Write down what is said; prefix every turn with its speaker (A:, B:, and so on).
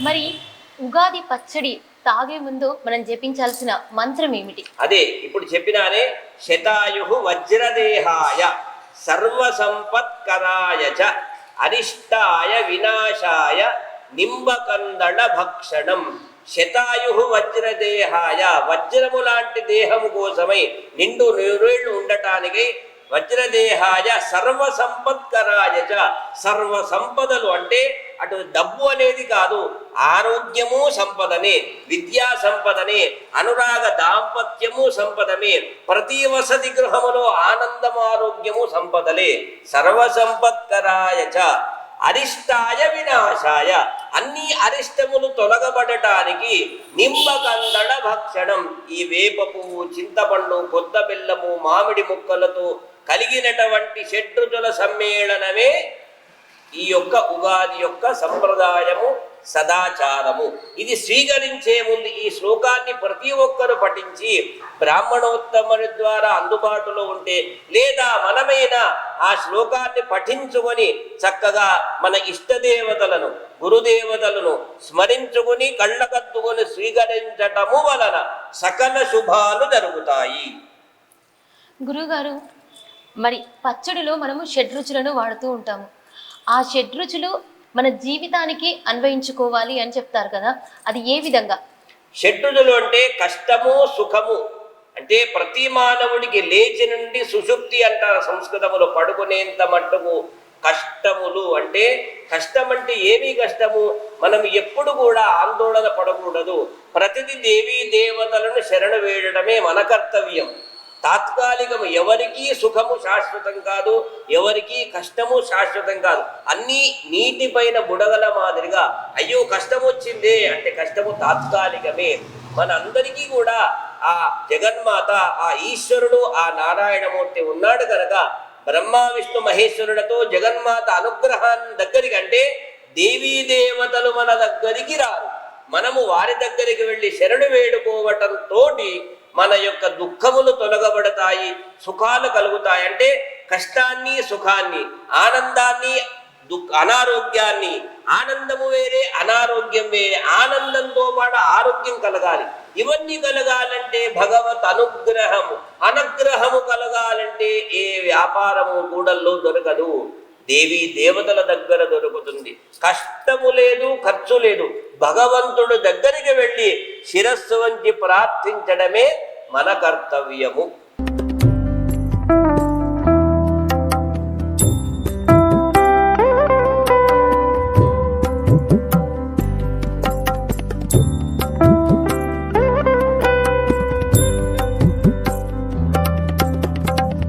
A: మరి ఉగాది పచ్చడి తాగే ముందు మనం జపించాల్సిన మంత్రం ఏమిటి?
B: అదే ఇప్పుడు చెప్పినానే, శతాయు వజ్రదేహాయ సర్వ సంపత్కరాయ చ అరిష్టాయ వినాశాయ నింబకందళ భక్షణం. శతాయు వజ్రదేహాయ, వజ్రము లాంటి దేహము కోసమై నిండు నూరేళ్లు ఉండటానికి వజ్రదేహాయ సర్వ సంపత్కరాయ చ, సర్వ సంపదలు అంటే అటు డబ్బు అనేది కాదు, ఆరోగ్యము సంపదనే, విద్యా సంపదనే, అనురాగ దాంపత్యము సంపదమే, ప్రతి వసతి గృహములో ఆనందము ఆరోగ్యము సంపదలే. సర్వ సంపత్కరాయ చ అరిష్టాయ వినాశాయ, అన్ని అరిష్టములు తొలగబడటానికి నింబకందళ భక్షణం. ఈ వేప పువ్వు, చింతపండు, కొత్త బెల్లము, మామిడి ముక్కలతో కలిగినటువంటి షడ్రుచుల సమ్మేళనమే ఈ యొక్క ఉగాది యొక్క సంప్రదాయము, సదాచారము. ఇది స్వీకరించే ముందు ఈ శ్లోకాన్ని ప్రతి ఒక్కరు పఠించి బ్రాహ్మణోత్తముని ద్వారా అందుబాటులో ఉంటే, లేదా మనమైనా ఆ శ్లోకాన్ని పఠించుకొని చక్కగా మన ఇష్టదేవతలను, గురుదేవతలను స్మరించుకుని కళ్ళకత్తుకొని స్వీకరించటము వలన సకల శుభాలు జరుగుతాయి.
A: గురుగారు, మరి పచ్చడిలో మనము షడ్రుచులను వాడుతూ ఉంటాము. ఆ షడ్రుచులు మన జీవితానికి అన్వయించుకోవాలి అని చెప్తారు కదా, అది ఏ విధంగా?
B: షడ్రుచులు అంటే కష్టము, సుఖము. అంటే ప్రతి మానవుడికి లేచి నుండి సుషుప్తి అంటారు సంస్కృతములో, పడుకునేంత మట్టుకు కష్టములు. అంటే కష్టం అంటే ఏమీ కష్టము? మనం ఎప్పుడు కూడా ఆందోళన పడకూడదు. ప్రతిది దేవీ దేవతలను శరణు వేయడమే మన కర్తవ్యం. తాత్కాలికము, ఎవరికీ సుఖము శాశ్వతం కాదు, ఎవరికీ కష్టము శాశ్వతం కాదు. అన్నీ నీటిపైన బుడగల మాదిరిగా, అయ్యో కష్టం వచ్చిందే అంటే కష్టము తాత్కాలికమే. మనందరికీ కూడా ఆ జగన్మాత, ఆ ఈశ్వరుడు, ఆ నారాయణమూర్తి ఉన్నాడు కనుక బ్రహ్మ విష్ణు మహేశ్వరులతో జగన్మాత అనుగ్రహాన్ని దగ్గరికి, అంటే దేవీ దేవతలు మన దగ్గరికి రారు, మనము వారి దగ్గరికి వెళ్ళి శరణు వేడుకోవటంతో మన యొక్క దుఃఖములు తొలగబడతాయి, సుఖాలు కలుగుతాయి. అంటే కష్టాన్ని, సుఖాన్ని, ఆనందాన్ని, అనారోగ్యాన్ని, ఆనందము వేరే, అనారోగ్యం వేరే, ఆనందంతో పాటు ఆరోగ్యం కలగాలి. ఇవన్నీ కలగాలంటే భగవత్ అనుగ్రహము, అనుగ్రహము కలగాలంటే ఏ వ్యాపారము కూడల్లో దొరకదు, దేవీ దేవతల దగ్గర దొరుకుతుంది. కష్టము లేదు, ఖర్చు లేదు, భగవంతుడు దగ్గరికి వెళ్ళి శిరస్సు వంచి ప్రార్థించడమే మన కర్తవ్యము.